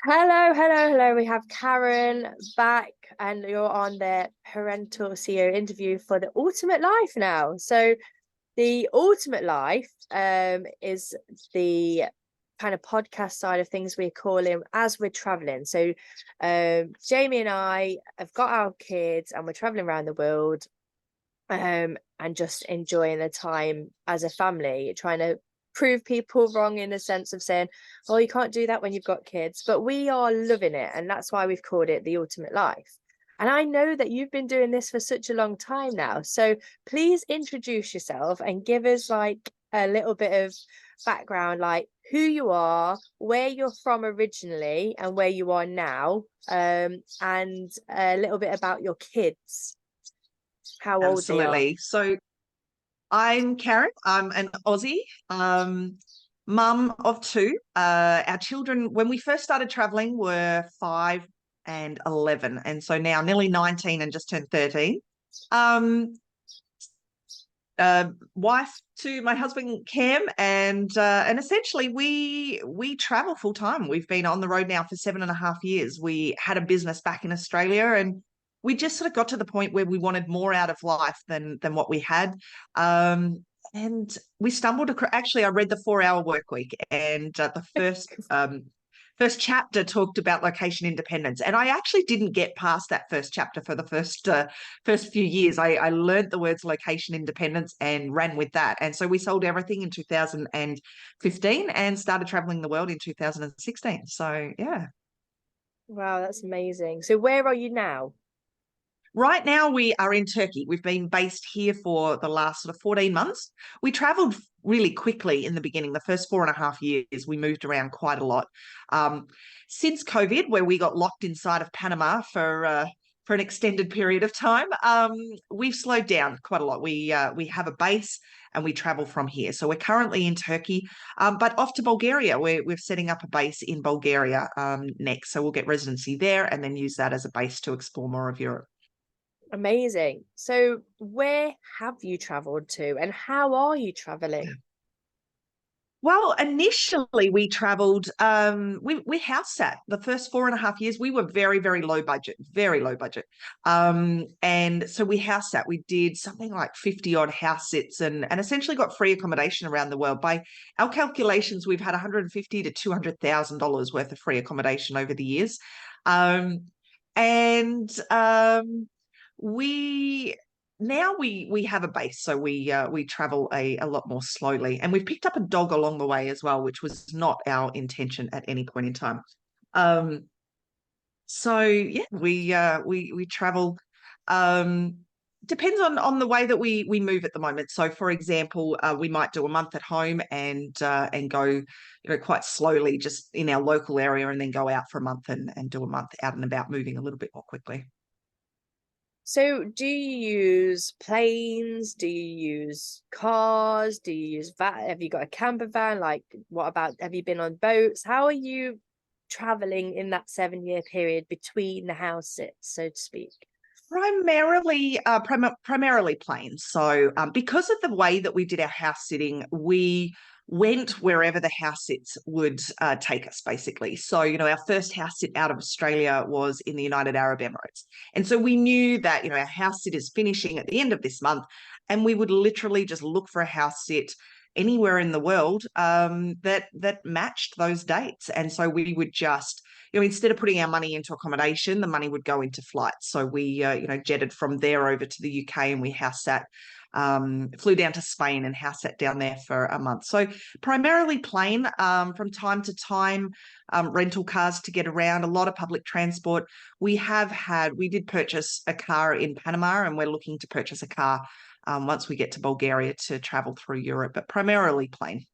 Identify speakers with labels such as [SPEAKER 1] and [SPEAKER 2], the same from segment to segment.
[SPEAKER 1] Hello. We have Karen back, and you're on the parental CEO interview for the Ultimate Life now. So, the Ultimate Life is the kind of podcast side of things we're calling as we're traveling. So, Jamie and I have got our kids, and we're traveling around the world, and just enjoying the time as a family, trying to prove people wrong in the sense of saying, oh, you can't do that when you've got kids. But we are loving it, and that's why we've called it the Ultimate Life. And I know that you've been doing this for such a long time now, so please introduce yourself and give us like a little bit of background, like who you are, where you're from originally and where you are now, and a little bit about your kids, how old they are.
[SPEAKER 2] Absolutely. So I'm Karen. I'm an Aussie, mum of two. Our children, when we first started traveling, were 5 and 11, and so now nearly 19 and just turned 13. Um, Wife to my husband Cam, and essentially we travel full time. We've been on the road now for 7.5 years. We had a business back in Australia, and we just sort of got to the point where we wanted more out of life than what we had. And we stumbled across, actually, I read the 4 Hour Work Week, and the first chapter talked about location independence, and I actually didn't get past that first chapter for the first few years. I learned the words location independence and ran with that, and so we sold everything in 2015 and started traveling the world in 2016. So yeah.
[SPEAKER 1] Wow, that's amazing. So where are you now?
[SPEAKER 2] Right now, we are in Turkey. We've been based here for the last sort of 14 months. We traveled really quickly in the beginning. The first 4.5 years, we moved around quite a lot. Um, since COVID, where we got locked inside of Panama for an extended period of time, we've slowed down quite a lot. We have a base and we travel from here. So we're currently in Turkey, but off to Bulgaria. We're setting up a base in Bulgaria next. So we'll get residency there and then use that as a base to explore more of Europe.
[SPEAKER 1] Amazing. So where have you traveled to, and how are you traveling?
[SPEAKER 2] Well, initially we traveled, we house sat the first 4.5 years. We were very, very low budget, very low budget. And so we house sat, we did something like 50 odd house sits and essentially got free accommodation around the world. By our calculations, we've had 150 to $200,000 worth of free accommodation over the years. And we now we have a base, so we travel a lot more slowly, and we've picked up a dog along the way as well, which was not our intention at any point in time. Um, so yeah, we travel. Um, Depends on the way that we move at the moment. So, for example, we might do a month at home and go, quite slowly just in our local area, and then go out for a month and do a month out and about, moving a little bit more quickly.
[SPEAKER 1] So do you use planes? Do you use cars? Do you use van? Have you got a camper van? Like, what about, have you been on boats? How are you traveling in that 7 year period between the house sits, so to speak?
[SPEAKER 2] Primarily planes. So because of the way that we did our house sitting, we went wherever the house sits would take us, basically. So, our first house sit out of Australia was in the United Arab Emirates. And so we knew that, our house sit is finishing at the end of this month, and we would literally just look for a house sit anywhere in the world that matched those dates. And so we would just, instead of putting our money into accommodation, the money would go into flights. So we, jetted from there over to the UK, and we house sat, flew down to Spain and house sat down there for a month. So primarily plane, from time to time, rental cars to get around, a lot of public transport. We did purchase a car in Panama, and we're looking to purchase a car once we get to Bulgaria to travel through Europe, but primarily plane.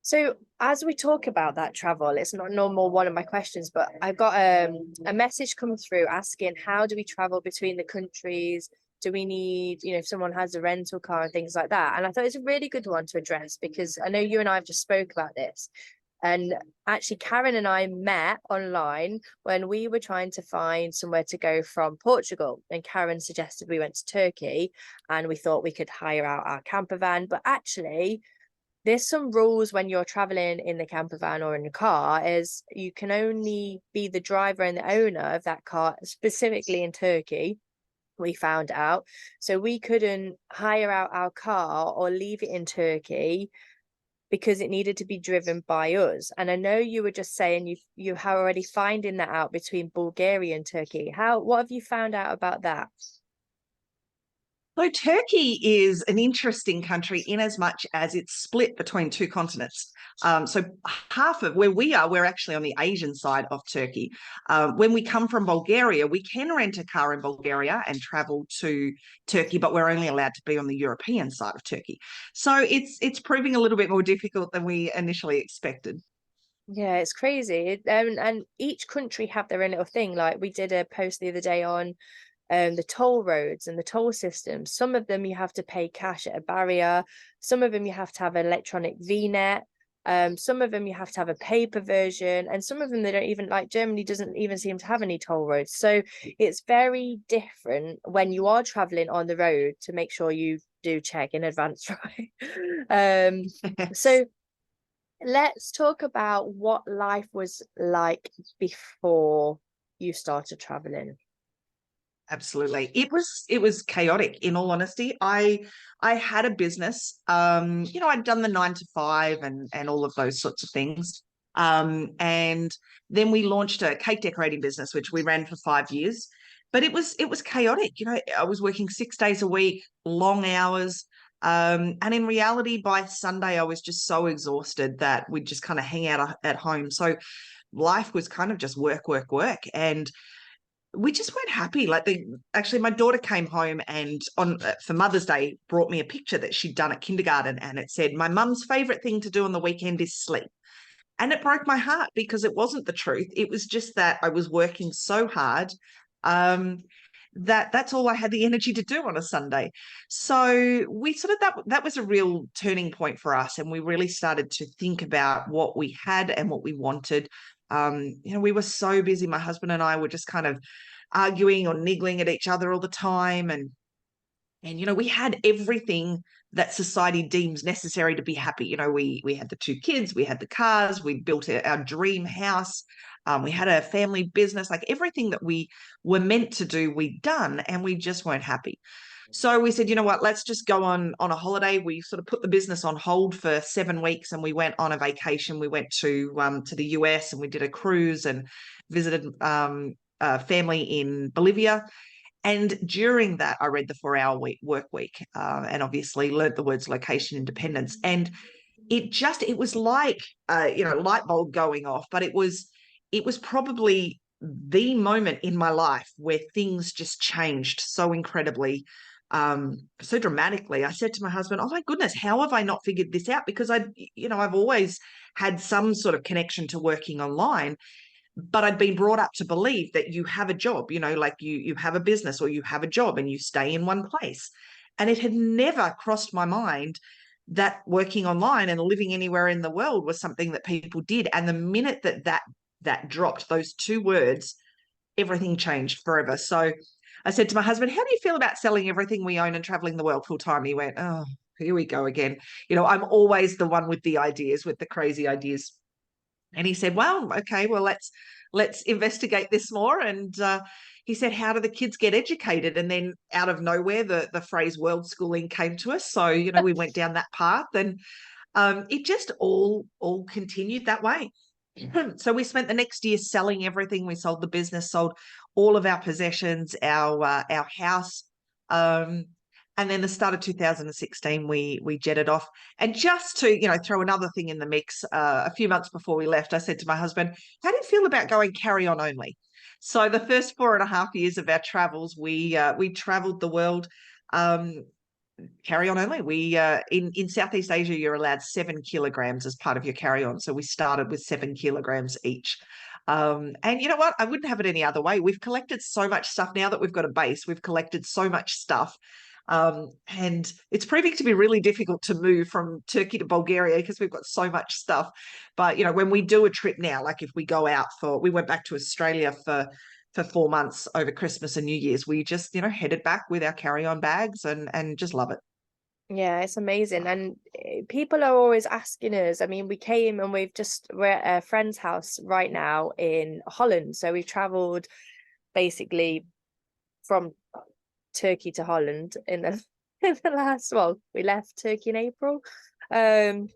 [SPEAKER 1] So as we talk about that travel, it's not normal one of my questions, but I got a message come through asking, how do we travel between the countries? Do we need, if someone has a rental car and things like that? And I thought it's a really good one to address, because I know you and I have just spoke about this. And actually, Karen and I met online when we were trying to find somewhere to go from Portugal. And Karen suggested we went to Turkey, and we thought we could hire out our camper van. But actually, there's some rules when you're traveling in the camper van or in a car, is you can only be the driver and the owner of that car, specifically in Turkey, we found out. So we couldn't hire out our car or leave it in Turkey because it needed to be driven by us. And I know you were just saying you are already finding that out between Bulgaria and Turkey. What have you found out about that?
[SPEAKER 2] So Turkey is an interesting country in as much as it's split between two continents. So half of where we are, we're actually on the Asian side of Turkey. When we come from Bulgaria, we can rent a car in Bulgaria and travel to Turkey, but we're only allowed to be on the European side of Turkey. So it's proving a little bit more difficult than we initially expected.
[SPEAKER 1] Yeah, it's crazy. And each country have their own little thing. Like we did a post the other day on the toll roads and the toll systems. Some of them you have to pay cash at a barrier. Some of them you have to have an electronic VNet. Some of them you have to have a paper version, and some of them they don't even, like Germany doesn't even seem to have any toll roads. So it's very different when you are traveling on the road to make sure you do check in advance, right? So let's talk about what life was like before you started traveling.
[SPEAKER 2] Absolutely. It was chaotic, in all honesty. I had a business. I'd done the 9 to 5 and all of those sorts of things. And then we launched a cake decorating business, which we ran for 5 years. But it was chaotic. I was working 6 days a week, long hours. And in reality, by Sunday, I was just so exhausted that we'd just kind of hang out at home. So life was kind of just work, work, work. And we just weren't happy. Actually, my daughter came home and on for Mother's Day brought me a picture that she'd done at kindergarten, and it said, "My mum's favorite thing to do on the weekend is sleep." And it broke my heart because it wasn't the truth. It was just that I was working so hard, um, that that's all I had the energy to do on a Sunday. So we sort of that was a real turning point for us, and we really started to think about what we had and what we wanted. We were so busy. My husband and I were just kind of arguing or niggling at each other all the time, and we had everything that society deems necessary to be happy. We had the 2 kids, we had the cars, we built our dream house, we had a family business, like everything that we were meant to do, we'd done, and we just weren't happy. So we said, you know what, let's just go on a holiday. We sort of put the business on hold for 7 weeks, and we went on a vacation. We went to the US, and we did a cruise and visited family in Bolivia. And during that, I read the 4 Hour Work Week, and obviously learnt the words location independence. And it was like, light bulb going off, but it was probably the moment in my life where things just changed so incredibly, so dramatically. I said to my husband, "Oh my goodness, how have I not figured this out?" Because I've always had some sort of connection to working online, but I'd been brought up to believe that you have a job, like you have a business or you have a job and you stay in one place. And it had never crossed my mind that working online and living anywhere in the world was something that people did. And the minute that dropped, those 2 words, everything changed forever. So I said to my husband, "How do you feel about selling everything we own and traveling the world full time?" He went, "Oh, here we go again." I'm always the one with the ideas, with the crazy ideas. And he said, "Well, okay, well, let's investigate this more." And he said, "How do the kids get educated?" And then out of nowhere, the phrase world schooling came to us. So we went down that path, and it just all continued that way. So we spent the next year selling everything. We sold the business, sold all of our possessions, our house. And then the start of 2016, we jetted off. And just to throw another thing in the mix, a few months before we left, I said to my husband, "How do you feel about going carry on only?" So the first 4.5 years of our travels, we traveled the world. Um, Carry on only. We in Southeast Asia, you're allowed 7 kilograms as part of your carry on. So we started with 7 kilograms each. And you know what? I wouldn't have it any other way. We've collected so much stuff now that we've got a base. We've collected so much stuff. And it's proving to be really difficult to move from Turkey to Bulgaria because we've got so much stuff. But when we do a trip now, like if we go out we went back to Australia for 4 months over Christmas and New Year's, we just headed back with our carry-on bags and just love it.
[SPEAKER 1] Yeah, it's amazing. And people are always asking us. I mean, we came and we're at a friend's house right now in Holland. So we've traveled basically from Turkey to Holland in the in the last, well, we left Turkey in April. Um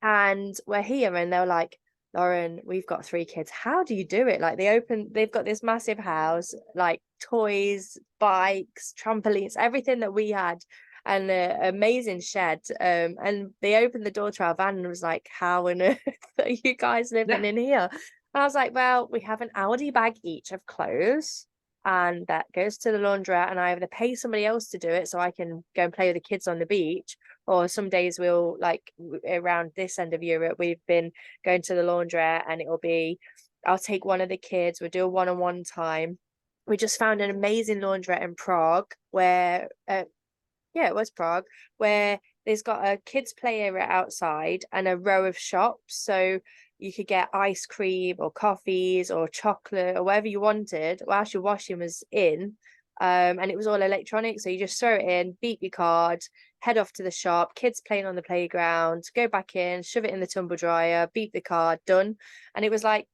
[SPEAKER 1] and we're here and they're like, Lauren, we've got 3 kids. How do you do it? Like they've got this massive house, like toys, bikes, trampolines, everything that we had, and an amazing shed. And they opened the door to our van and was like, how on earth are you guys living
[SPEAKER 2] Yeah.
[SPEAKER 1] in here? And I was like, well, we have an Audi bag each of clothes. And that goes to the laundrette, and I either pay somebody else to do it so I can go and play with the kids on the beach, or some days we'll like around this end of Europe, we've been going to the laundrette and it'll be, I'll take one of the kids, we'll do a one-on-one time. We just found an amazing laundrette in Prague where yeah, it was Prague, where there's got a kids play area outside and a row of shops. So you could get ice cream or coffees or chocolate or whatever you wanted whilst your washing was in. And it was all electronic. So you just throw it in, beep your card, head off to the shop, kids playing on the playground, go back in, shove it in the tumble dryer, beep the card, done. And it was like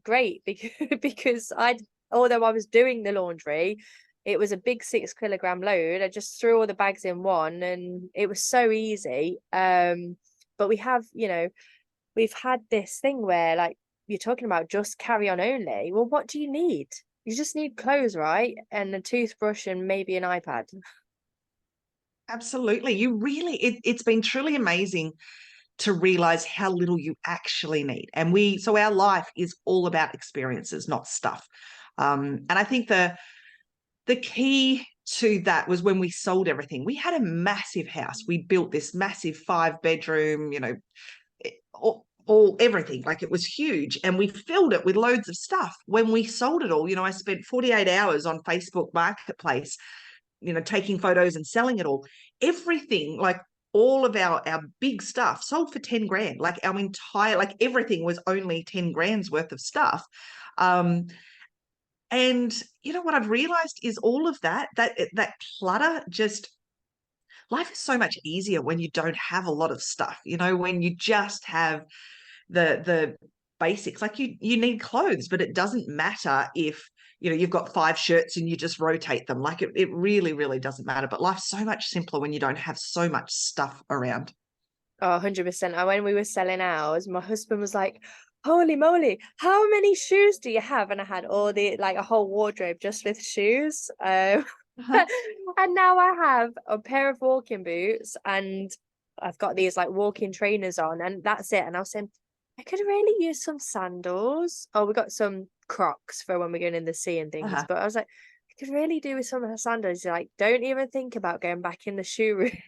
[SPEAKER 1] great because because although I was doing the laundry, it was a big 6 kilogram load. I just threw all the bags in one and it was so easy. But we have, we've had this thing where like you're talking about just carry on only. Well, what do you need? You just need clothes, right? And a toothbrush and maybe an iPad.
[SPEAKER 2] Absolutely. You really, it's been truly amazing to realize how little you actually need. And so our life is all about experiences, not stuff. And I think the key to that was when we sold everything. We had a massive house. We built this massive 5-bedroom, all everything, like it was huge, and we filled it with loads of stuff. When we sold it all, I spent 48 hours on Facebook Marketplace, taking photos and selling it all. Everything, like all of our big stuff sold for 10 grand. Like our entire, like everything was only 10 grand's worth of stuff. And what I've realized is all of that clutter, just life is so much easier when you don't have a lot of stuff, when you just have the basics. Like you need clothes, but it doesn't matter if you've got 5 shirts and you just rotate them. Like it really, really doesn't matter. But life's so much simpler when you don't have so much stuff around.
[SPEAKER 1] Oh, 100%. And when we were selling ours, my husband was like, holy moly, how many shoes do you have? And I had all like a whole wardrobe just with shoes.
[SPEAKER 2] Uh-huh.
[SPEAKER 1] And now I have a pair of walking boots and I've got these like walking trainers on, and that's it. And I was saying, I could really use some sandals. Oh, we got some Crocs for when we're going in the sea and things.
[SPEAKER 2] Uh-huh.
[SPEAKER 1] But I was like, I could really do with some sandals. Like, don't even think about going back in the shoe room.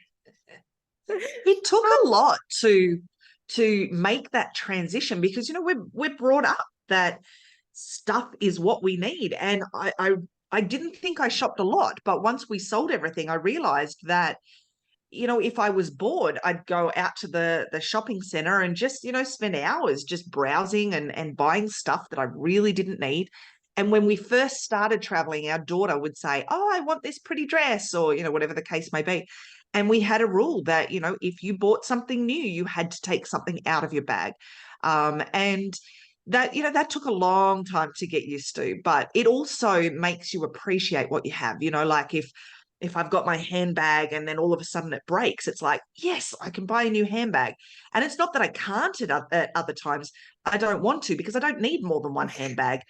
[SPEAKER 2] It took a lot to make that transition, because we're brought up that stuff is what we need. And I didn't think I shopped a lot, but once we sold everything, I realized that if I was bored, I'd go out to the shopping center and just spend hours just browsing and buying stuff that I really didn't need. And when we first started traveling, our daughter would say, oh, I want this pretty dress, or whatever the case may be. And we had a rule that if you bought something new, you had to take something out of your bag. And that took a long time to get used to, but it also makes you appreciate what you have. Like if I've got my handbag and then all of a sudden it breaks, it's like, yes, I can buy a new handbag. And it's not that I can't at other times. I don't want to, because I don't need more than one handbag.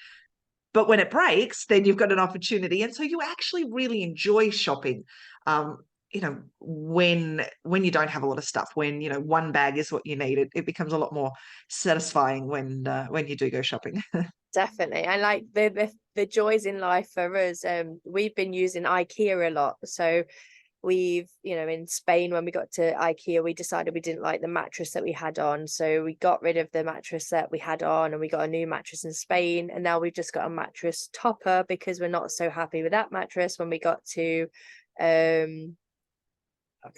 [SPEAKER 2] But when it breaks, then you've got an opportunity. And so you actually really enjoy shopping, when you don't have a lot of stuff, when, one bag is what you need. It becomes a lot more satisfying when you do go shopping.
[SPEAKER 1] Definitely. And like the joys in life for us, we've been using IKEA a lot. So we've, in Spain, when we got to IKEA, we decided we didn't like the mattress that we had on. So we got rid of the mattress that we had on and we got a new mattress in Spain. And now we've just got a mattress topper because we're not so happy with that mattress when we got to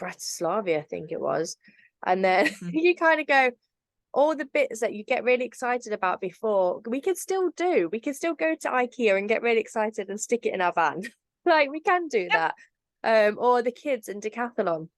[SPEAKER 1] Bratislava, I think it was. And then you kind of go, all the bits that you get really excited about before, we can still do. We can still go to IKEA and get really excited and stick it in our van. Like we can do
[SPEAKER 2] Yep.
[SPEAKER 1] that. Or the kids in Decathlon.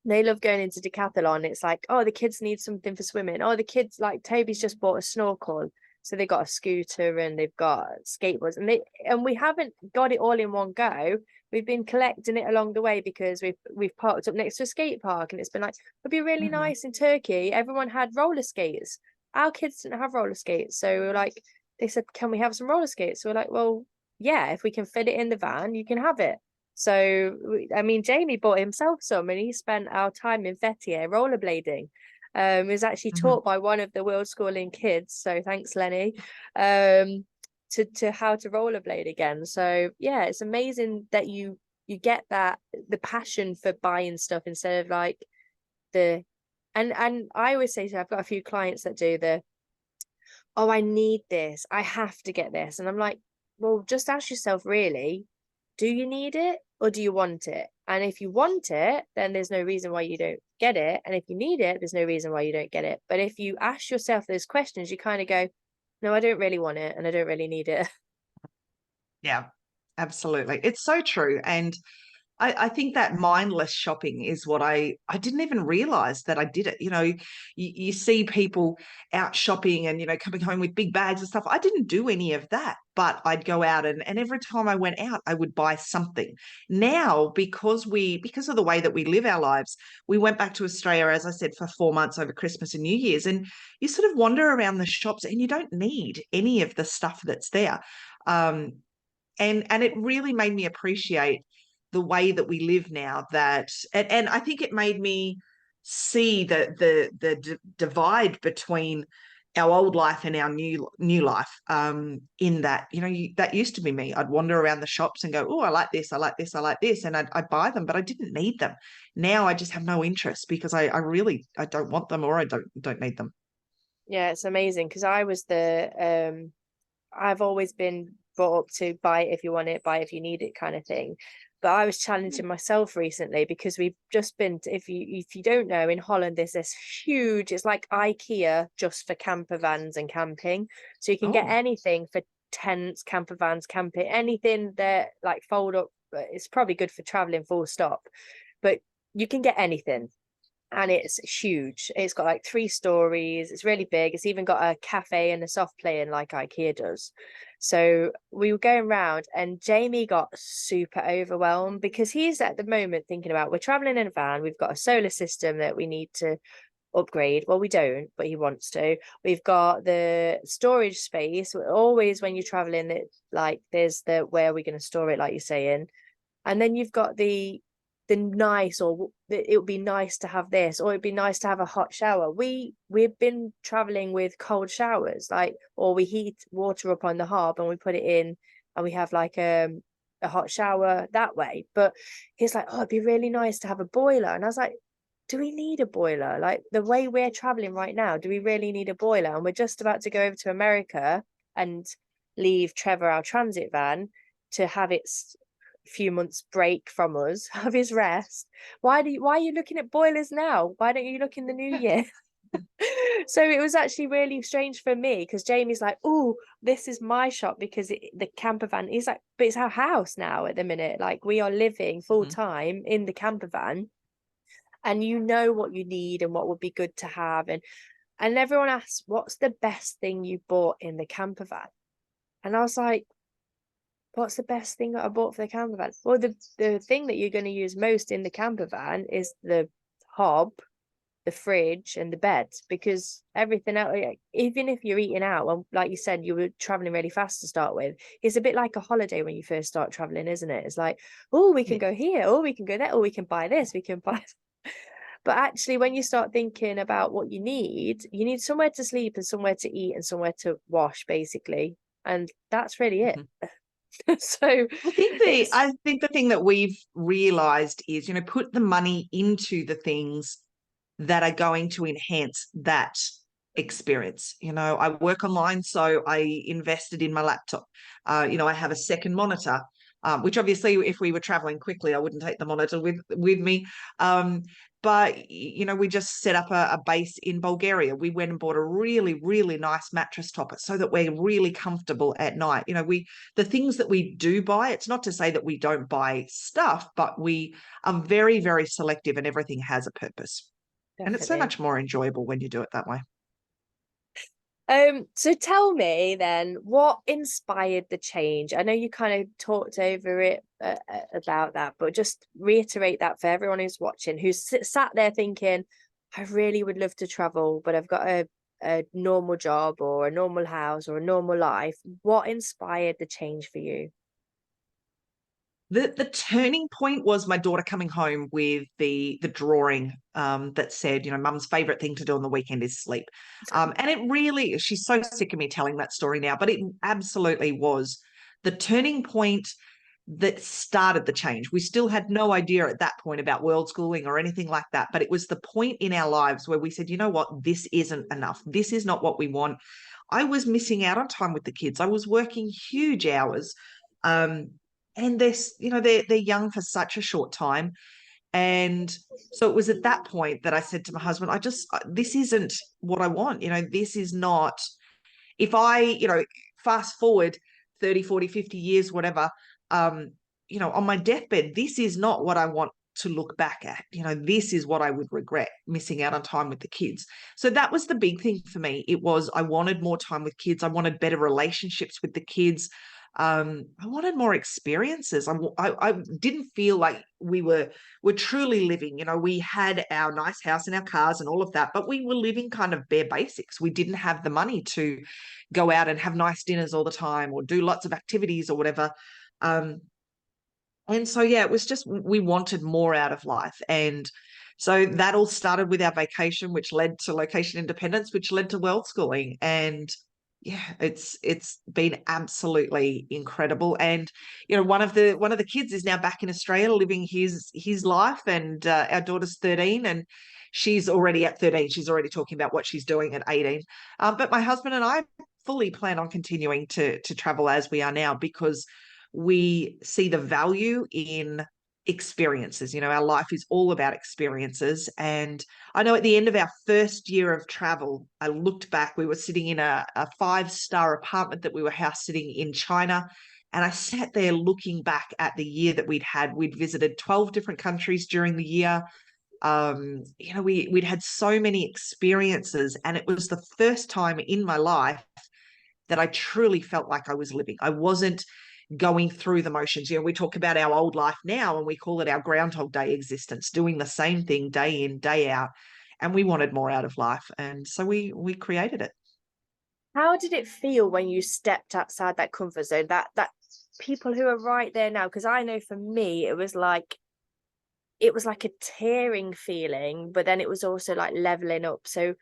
[SPEAKER 1] They love going into decathlon. It's like, oh, the kids need something for swimming. Oh, the kids, like Toby's just bought a snorkel, so they got a scooter and they've got skateboards, and we haven't got it all in one go. We've been collecting it along the way because we've parked up next to a skate park, and it's been like, it'd be really
[SPEAKER 2] Mhm.
[SPEAKER 1] nice in Turkey. Everyone had roller skates. Our kids didn't have roller skates, so we were like, they said, can we have some roller skates? So we're like, well, yeah, if we can fit it in the van, you can have it. So, I mean, Jamie bought himself some, and he spent our time in Fethiye rollerblading. He was actually
[SPEAKER 2] Mhm.
[SPEAKER 1] taught by one of the world schooling kids. So thanks, Lenny, um, to how to rollerblade again. So yeah, it's amazing that you get that, the passion for buying stuff instead of like the, and I always say, so I've got a few clients that do the, oh, I need this, I have to get this. And I'm like, well, just ask yourself, really, do you need it or do you want it? And if you want it, then there's no reason why you don't get it. And if you need it, there's no reason why you don't get it. But if you ask yourself those questions, you kind of go, no, I don't really want it and I don't really need it.
[SPEAKER 2] Yeah, absolutely. It's so true. And I think that mindless shopping is what I didn't even realize that I did it. You see people out shopping and, coming home with big bags and stuff. I didn't do any of that, but I'd go out and every time I went out, I would buy something. Now, because of the way that we live our lives, we went back to Australia, as I said, for 4 months over Christmas and New Year's. And you sort of wander around the shops and you don't need any of the stuff that's there. Um, and it really made me appreciate the way that we live now, and I think it made me see the divide between our old life and our new life, in that, that used to be me. I'd wander around the shops and go, oh, I like this, I like this, I like this, and I'd buy them, but I didn't need them. Now I just have no interest because I really, I don't want them, or I don't need them.
[SPEAKER 1] Yeah, it's amazing because I was I've always been brought up to buy it if you want it, buy it if you need it kind of thing. But I was challenging myself recently because we've just been if you don't know, in Holland there's this huge, it's like IKEA just for camper vans and camping. So you can get
[SPEAKER 2] Oh.
[SPEAKER 1] anything for tents, camper vans, camping, anything that like fold up. It's probably good for traveling full stop, but you can get anything, and it's huge. It's got like 3 stories. It's really big. It's even got a cafe and a soft play in like IKEA does. So we were going around, and Jamie got super overwhelmed because he's at the moment thinking about, we're traveling in a van. We've got a solar system that we need to upgrade. Well, we don't, but he wants to. We've got the storage space. Always when you're traveling, it like there's the, where are we going to store it, like you're saying, and then you've got the nice, or it would be nice to have this, or it'd be nice to have a hot shower. We've been traveling with cold showers, like, or we heat water up on the hob and we put it in, and we have like a hot shower that way. But he's like, oh, it'd be really nice to have a boiler. And I was like, do we need a boiler? Like the way we're traveling right now, do we really need a boiler? And we're just about to go over to America and leave Trevor, our transit van, to have its few months break from us, have his rest. Why are you looking at boilers now? Why don't you look in the new year? So it was actually really strange for me because Jamie's like, oh, this is my shop because the camper van is like, but it's our house now at the minute. Like we are living full
[SPEAKER 2] Mhm.
[SPEAKER 1] time in the camper van, and you know what you need and what would be good to have. And everyone asks, what's the best thing you bought in the camper van? And I was like, what's the best thing that I bought for the camper van? Well, the thing that you're going to use most in the camper van is the hob, the fridge, and the bed, because everything else, like, even if you're eating out, and like you said, you were traveling really fast to start with, it's a bit like a holiday when you first start traveling, isn't it? It's like, oh, we can
[SPEAKER 2] Yeah.
[SPEAKER 1] go here, or we can go there, or we can buy this, we can buy. But actually, when you start thinking about what you need somewhere to sleep and somewhere to eat and somewhere to wash, basically. And that's really it.
[SPEAKER 2] Mhm.
[SPEAKER 1] So it's,
[SPEAKER 2] I think the thing that we've realized is, put the money into the things that are going to enhance that experience. I work online, so I invested in my laptop. I have a second monitor, which obviously, if we were traveling quickly, I wouldn't take the monitor with me. but we just set up a base in Bulgaria. We went and bought a really, really nice mattress topper so that we're really comfortable at night. The things that we do buy, it's not to say that we don't buy stuff, but we are very, very selective, and everything has a purpose. And it's so
[SPEAKER 1] Definitely.
[SPEAKER 2] much more enjoyable when you do it that way.
[SPEAKER 1] So tell me then, what inspired the change? I know you kind of talked over it about that, but just reiterate that for everyone who's watching, who's sat there thinking, I really would love to travel, but I've got a normal job or a normal house or a normal life. What inspired the change for you?
[SPEAKER 2] The turning point was my daughter coming home with the drawing that said, mum's favorite thing to do on the weekend is sleep. And it really, she's so sick of me telling that story now, but it absolutely was the turning point that started the change. We still had no idea at that point about world schooling or anything like that, but it was the point in our lives where we said, you know what, this isn't enough. This is not what we want. I was missing out on time with the kids. I was working huge hours. And they're young for such a short time. And so it was at that point that I said to my husband, this isn't what I want. This is not, if I, fast forward 30, 40, 50 years, whatever, on my deathbed, this is not what I want to look back at. This is what I would regret, missing out on time with the kids. So that was the big thing for me. I wanted more time with kids. I wanted better relationships with the kids. I wanted more experiences. I didn't feel like we're truly living. We had our nice house and our cars and all of that, but we were living kind of bare basics. We didn't have the money to go out and have nice dinners all the time or do lots of activities or whatever. And so, yeah, it was just, we wanted more out of life. And so that all started with our vacation, which led to location independence, which led to world schooling. And yeah, it's been absolutely incredible. And one of the kids is now back in Australia living his life, and our daughter's 13, and she's already at 13. She's already talking about what she's doing at 18. But my husband and I fully plan on continuing to travel as we are now, because we see the value in experiences. Our life is all about experiences. And I know at the end of our first year of travel, I looked back, we were sitting in a 5-star apartment that we were house sitting in China. And I sat there looking back at the year that we'd visited 12 different countries during the year. We'd had so many experiences, and it was the first time in my life that I truly felt like I was living. I wasn't going through the motions. We talk about our old life now and we call it our groundhog day existence, doing the same thing day in, day out. And we wanted more out of life. And so we created it.
[SPEAKER 1] How did it feel when you stepped outside that comfort zone? That people who are right there now, because I know for me it was like a tearing feeling, but then it was also like leveling up. So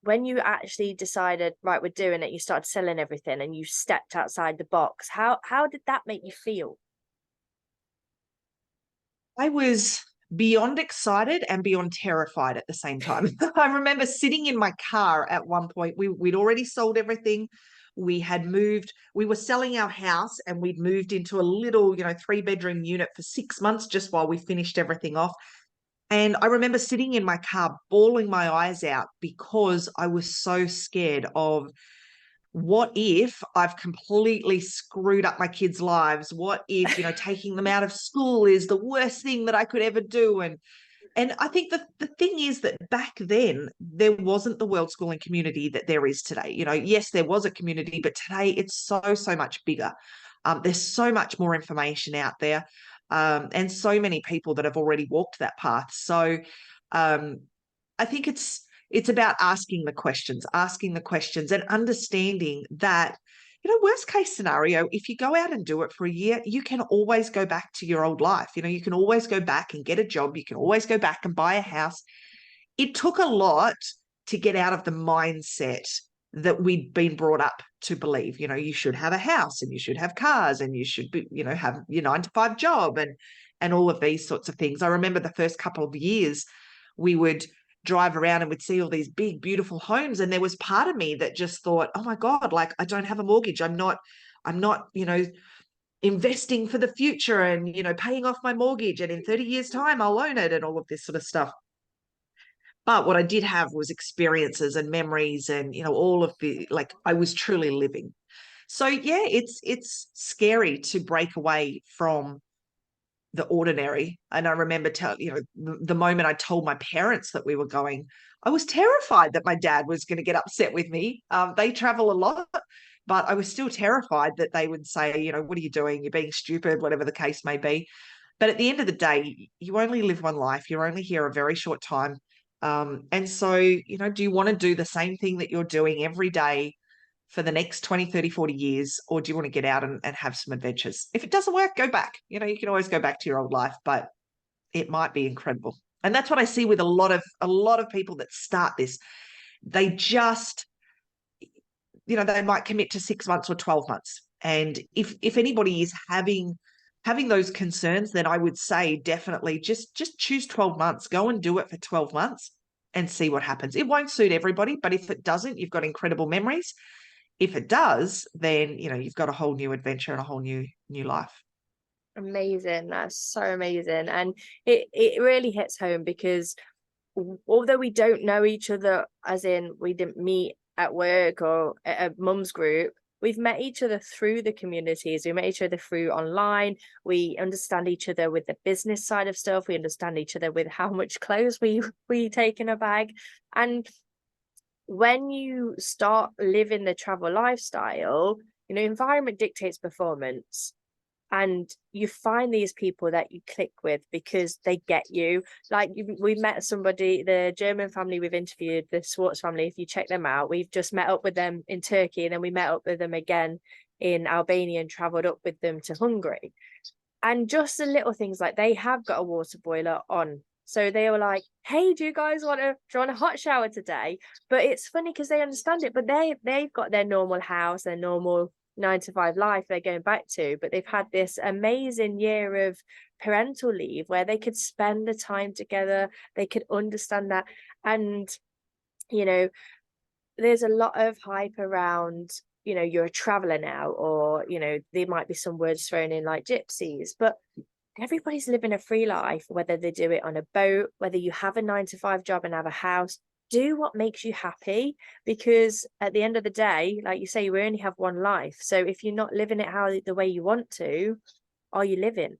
[SPEAKER 1] when you actually decided, right, we're doing it, you started selling everything and you stepped outside the box, how did that make you feel?
[SPEAKER 2] I was beyond excited and beyond terrified at the same time. I remember sitting in my car at one point. We'd already sold everything. We had moved, we were selling our house, and we'd moved into a little, 3-bedroom unit for 6 months just while we finished everything off. And I remember sitting in my car, bawling my eyes out, because I was so scared of, what if I've completely screwed up my kids' lives? What if, taking them out of school is the worst thing that I could ever do? And I think the thing is that back then there wasn't the world schooling community that there is today. Yes, there was a community, but today it's so much bigger. There's so much more information out there, and so many people that have already walked that path. So I think it's about asking the questions and understanding that, worst case scenario, if you go out and do it for a year, you can always go back to your old life. You can always go back and get a job. You can always go back and buy a house. It took a lot to get out of the mindset that we'd been brought up to believe. You should have a house and you should have cars and you should be, have your 9-to-5 job and all of these sorts of things. I remember the first couple of years we would drive around and would see all these big, beautiful homes. And there was part of me that just thought, oh my God, like, I don't have a mortgage. I'm not, investing for the future and, paying off my mortgage. And in 30 years time, I'll own it and all of this sort of stuff. But what I did have was experiences and memories and, all of the, like, I was truly living. So yeah, it's scary to break away from the ordinary. And I remember the moment I told my parents that we were going, I was terrified that my dad was going to get upset with me. They travel a lot, but I was still terrified that they would say, what are you doing? You're being stupid, whatever the case may be. But at the end of the day, you only live one life. You're only here a very short time. And so, do you want to do the same thing that you're doing every day for the next 20, 30, 40 years, or do you want to get out and have some adventures? If it doesn't work, go back. You can always go back to your old life, but it might be incredible. And that's what I see with a lot of people that start this. They just, they might commit to 6 months or 12 months. And if anybody is having those concerns, then I would say definitely just choose 12 months. Go and do it for 12 months and see what happens. It won't suit everybody, but if it doesn't, you've got incredible memories. If it does, then you've got a whole new adventure and a whole new life.
[SPEAKER 1] Amazing. That's so amazing. And it really hits home because although we don't know each other, as in we didn't meet at work or at a mum's group, we've met each other through the communities. We met each other through online. We understand each other with the business side of stuff. We understand each other with how much clothes we take in a bag. And when you start living the travel lifestyle, environment dictates performance. And you find these people that you click with because they get you. Like we met somebody, the German family we've interviewed, the Swartz family. If you check them out, we've just met up with them in Turkey, and then we met up with them again in Albania and traveled up with them to Hungary. And just the little things, like they have got a water boiler on, so they were like, hey, do you guys want a hot shower today? But it's funny because they understand it, but they've got their normal house, their normal 9 to 5 life they're going back to, but they've had this amazing year of parental leave where they could spend the time together, they could understand that. And there's a lot of hype around, you're a traveler now, or there might be some words thrown in like gypsies, but everybody's living a free life, whether they do it on a boat, whether you have a 9 to 5 job and have a house. Do what makes you happy, because at the end of the day, like you say, we only have one life. So if you're not living it the way you want to, are you living?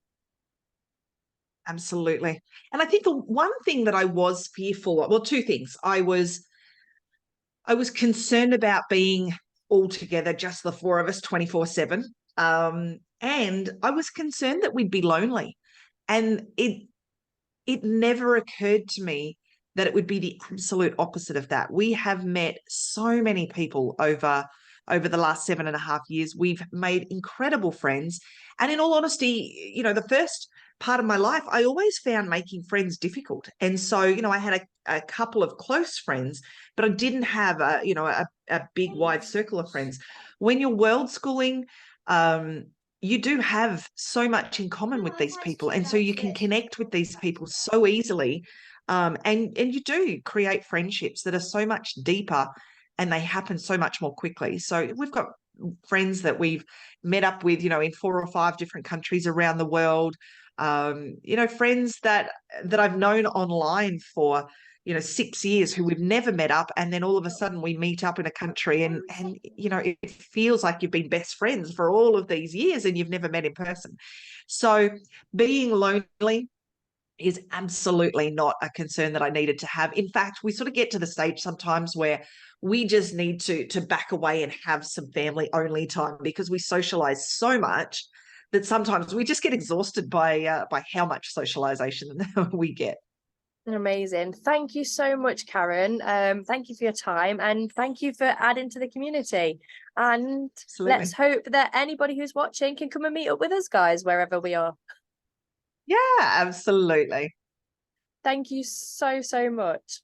[SPEAKER 2] Absolutely. And I think the one thing that I was fearful of, well, two things. I was concerned about being all together, just the four of us, 24/7. And I was concerned that we'd be lonely. And it never occurred to me that it would be the absolute opposite of that. We have met so many people over the last 7.5 years. We've made incredible friends. And in all honesty, the first part of my life, I always found making friends difficult. And so, I had a couple of close friends, but I didn't have a big wide circle of friends. When you're world schooling, you do have so much in common with these people, and so you can connect with these people so easily, and you do create friendships that are so much deeper, and they happen so much more quickly. So we've got friends that we've met up with, in 4 or 5 different countries around the world. Friends that I've known online for 6 years, who we've never met up, and then all of a sudden we meet up in a country, and it feels like you've been best friends for all of these years and you've never met in person. So being lonely is absolutely not a concern that I needed to have. In fact, we sort of get to the stage sometimes where we just need to back away and have some family only time, because we socialize so much that sometimes we just get exhausted by how much socialization we get.
[SPEAKER 1] Amazing. Thank you so much, Karen. Thank you for your time, and thank you for adding to the community. And
[SPEAKER 2] Absolutely.
[SPEAKER 1] let's hope that anybody who's watching can come and meet up with us, guys, wherever we are.
[SPEAKER 2] Yeah, absolutely.
[SPEAKER 1] Thank you so, so much.